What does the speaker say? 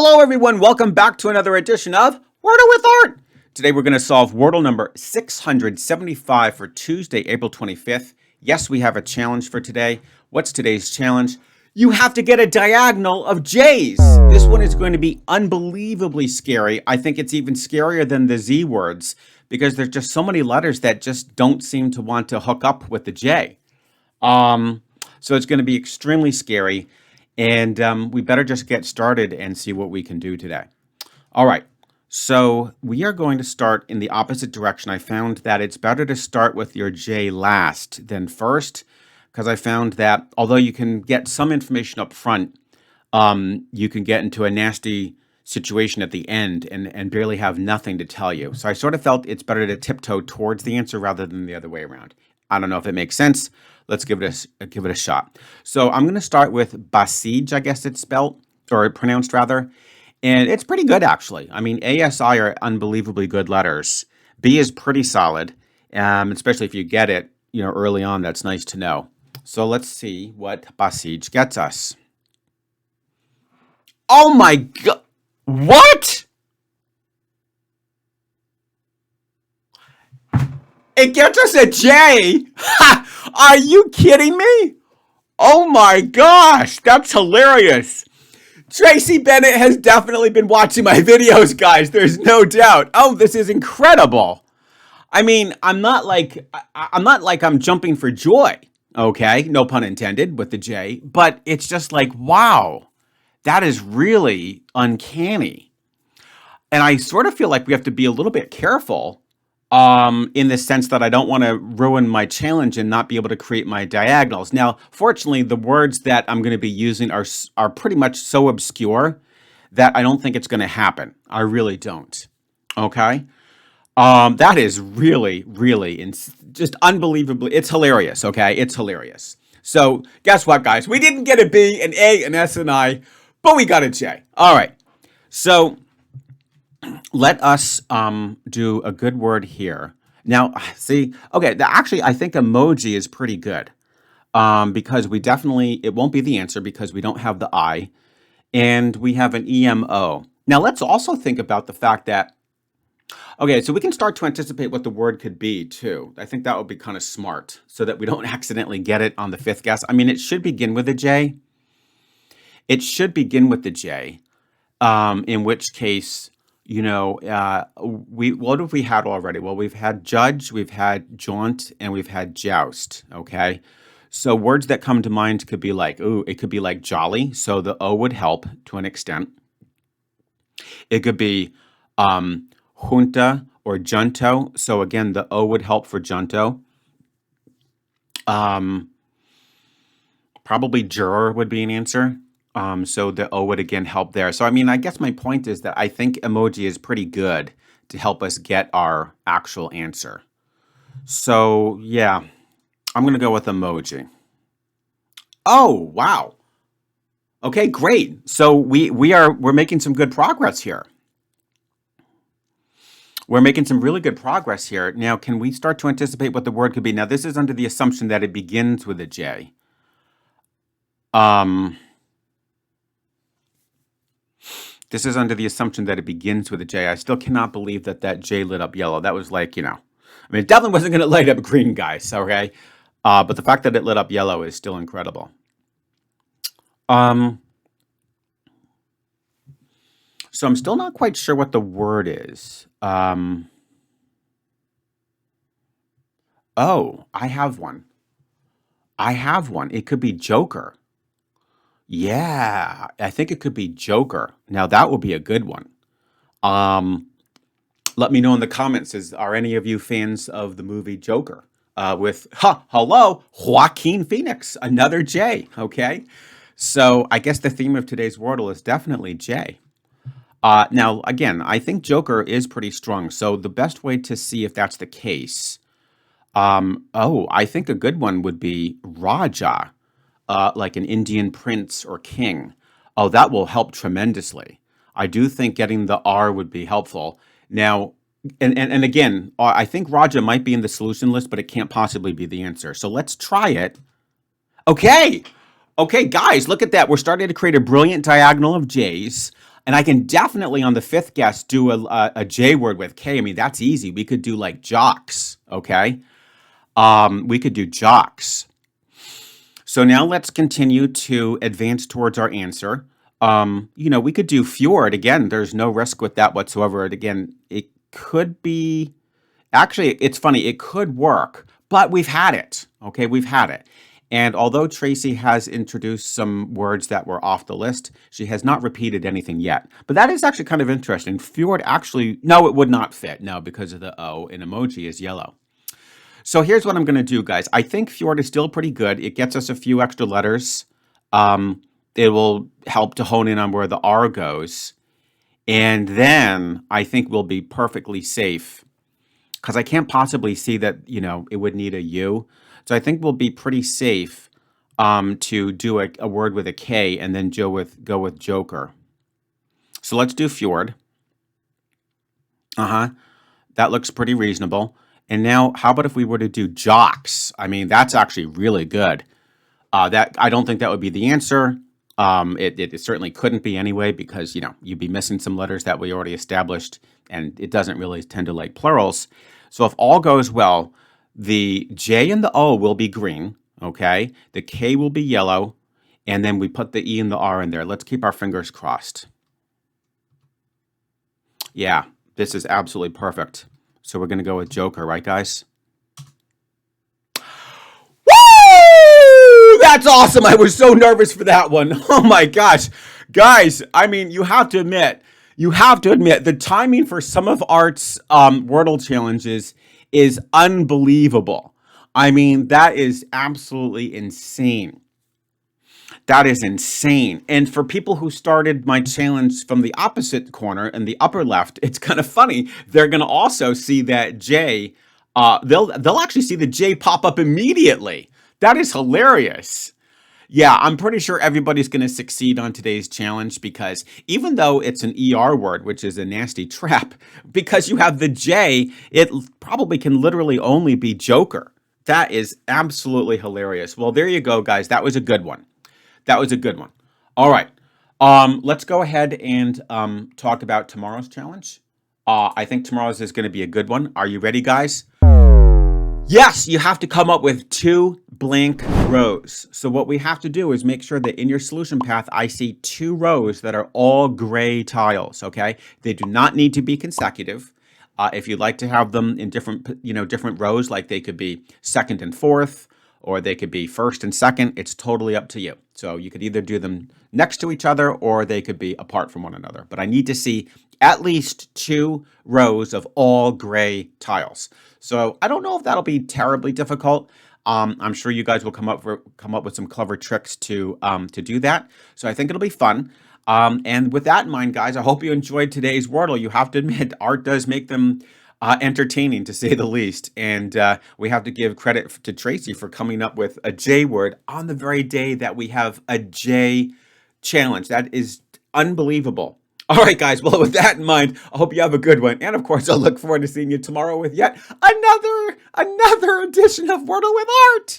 Hello everyone, welcome back to another edition of Wordle with Art. Today we're going to solve Wordle number 675 for Tuesday, April 25th. Yes, we have a challenge for today. What's today's challenge? You have to get a diagonal of J's. This one is going to be unbelievably scary. I think it's even scarier than the Z words because there's just so many letters that just don't seem to want to hook up with the J. So it's going to be extremely scary. And we better just get started and see what we can do today. All right, so we are going to start in the opposite direction. I found that it's better to start with your J last than first, because I found that although you can get some information up front, you can get into a nasty situation at the end and barely have nothing to tell you. So I sort of felt it's better to tiptoe towards the answer rather than the other way around. I don't know if it makes sense. Let's give it a shot. So I'm going to start with Basij, I guess it's spelled, or pronounced rather. And it's pretty good, actually. I mean, A, S, I are unbelievably good letters. B is pretty solid, especially if you get it, early on. That's nice to know. So let's see what Basij gets us. Oh my God. What? It gets us a J. Ha! Are you kidding me? Oh my gosh, that's hilarious. Tracy Bennett has definitely been watching my videos, guys. There's no doubt. Oh, this is incredible. I mean, I'm not like I'm jumping for joy. Okay, no pun intended with the J, but it's just like, wow, that is really uncanny. And I sort of feel like we have to be a little bit careful in the sense that I don't want to ruin my challenge and not be able to create my diagonals. Now, fortunately, the words that I'm going to be using are pretty much so obscure that I don't think it's going to happen. I really don't. Okay? That is really, really just unbelievably, it's hilarious, okay? It's hilarious. So, guess what, guys? We didn't get a B, an A, an S, and I, but we got a J. All right. So, let us do a good word here. Now, see, okay, actually, I think emoji is pretty good because it won't be the answer because we don't have the I, and we have an EMO. Now, let's also think about the fact that, okay, so we can start to anticipate what the word could be, too. I think that would be kind of smart so that we don't accidentally get it on the fifth guess. I mean, it should begin with a J. It should begin with the J, in which case, what have we had already? Well, we've had judge, we've had jaunt, and we've had joust, okay? So words that come to mind could be like, it could be like jolly, so the O would help to an extent. It could be junta or junto, so again, the O would help for junto. Probably juror would be an answer. So the O would again help there. So, I mean, I guess my point is that I think emoji is pretty good to help us get our actual answer. So, yeah, I'm going to go with emoji. Oh, wow. Okay, great. So we're making some good progress here. We're making some really good progress here. Now, can we start to anticipate what the word could be? Now, this is under the assumption that it begins with a J. This is under the assumption that it begins with a J. I still cannot believe that J lit up yellow. That was like, I mean, it definitely wasn't going to light up green, guys, okay? But the fact that it lit up yellow is still incredible. So I'm still not quite sure what the word is. Oh, I have one. It could be Joker. Yeah, I think it could be Joker. Now that would be a good one. Let me know in the comments, are any of you fans of the movie Joker? With Joaquin Phoenix, another J, okay? So I guess the theme of today's Wordle is definitely J. Now, again, I think Joker is pretty strong. So the best way to see if that's the case, I think a good one would be Raja. Like an Indian prince or king. Oh, that will help tremendously. I do think getting the R would be helpful. Now, and again, I think Raja might be in the solution list, but it can't possibly be the answer. So let's try it. Okay, guys, look at that. We're starting to create a brilliant diagonal of J's. And I can definitely on the fifth guess do a J word with K. I mean, that's easy. We could do like jocks, okay? We could do jocks. So now let's continue to advance towards our answer. We could do fjord. Again, there's no risk with that whatsoever. And again, it could be, actually, it's funny, it could work, but we've had it, okay? We've had it. And although Tracy has introduced some words that were off the list, she has not repeated anything yet. But that is actually kind of interesting. Fjord actually, no, it would not fit. No, because of the O, and emoji is yellow. So here's what I'm going to do, guys. I think fjord is still pretty good. It gets us a few extra letters. It will help to hone in on where the R goes. And then I think we'll be perfectly safe because I can't possibly see that, it would need a U. So I think we'll be pretty safe to do a word with a K and then go with joker. So let's do fjord. That looks pretty reasonable. And now, how about if we were to do jocks? I mean, that's actually really good. That I don't think that would be the answer. It certainly couldn't be anyway because, you'd be missing some letters that we already established, and it doesn't really tend to like plurals. So if all goes well, the J and the O will be green, okay? The K will be yellow, and then we put the E and the R in there. Let's keep our fingers crossed. Yeah, this is absolutely perfect. So we're going to go with joker, right, guys? Woo! That's awesome. I was so nervous for that one. Oh, my gosh. Guys, I mean, you have to admit, the timing for some of Art's Wordle challenges is unbelievable. I mean, that is absolutely insane. That is insane. And for people who started my challenge from the opposite corner in the upper left, it's kind of funny. They're going to also see that J. They'll actually see the J pop up immediately. That is hilarious. Yeah, I'm pretty sure everybody's going to succeed on today's challenge because even though it's an ER word, which is a nasty trap, because you have the J, it probably can literally only be joker. That is absolutely hilarious. Well, there you go, guys. That was a good one. That was a good one. All right. Let's go ahead and talk about tomorrow's challenge. I think tomorrow's is going to be a good one. Are you ready, guys? Yes, you have to come up with 2 blank rows. So what we have to do is make sure that in your solution path, I see 2 rows that are all gray tiles, okay? They do not need to be consecutive. If you'd like to have them in different rows, like they could be second and fourth, or they could be first and second, it's totally up to you. So you could either do them next to each other or they could be apart from one another. But I need to see at least 2 rows of all gray tiles. So I don't know if that'll be terribly difficult. I'm sure you guys will come up with some clever tricks to do that. So I think it'll be fun. And with that in mind, guys, I hope you enjoyed today's Wordle. You have to admit, Art does make them entertaining, to say the least. And we have to give credit to Tracy for coming up with a J word on the very day that we have a J challenge. That is unbelievable. All right, guys. Well, with that in mind, I hope you have a good one. And of course, I'll look forward to seeing you tomorrow with yet another edition of Wordle with Art.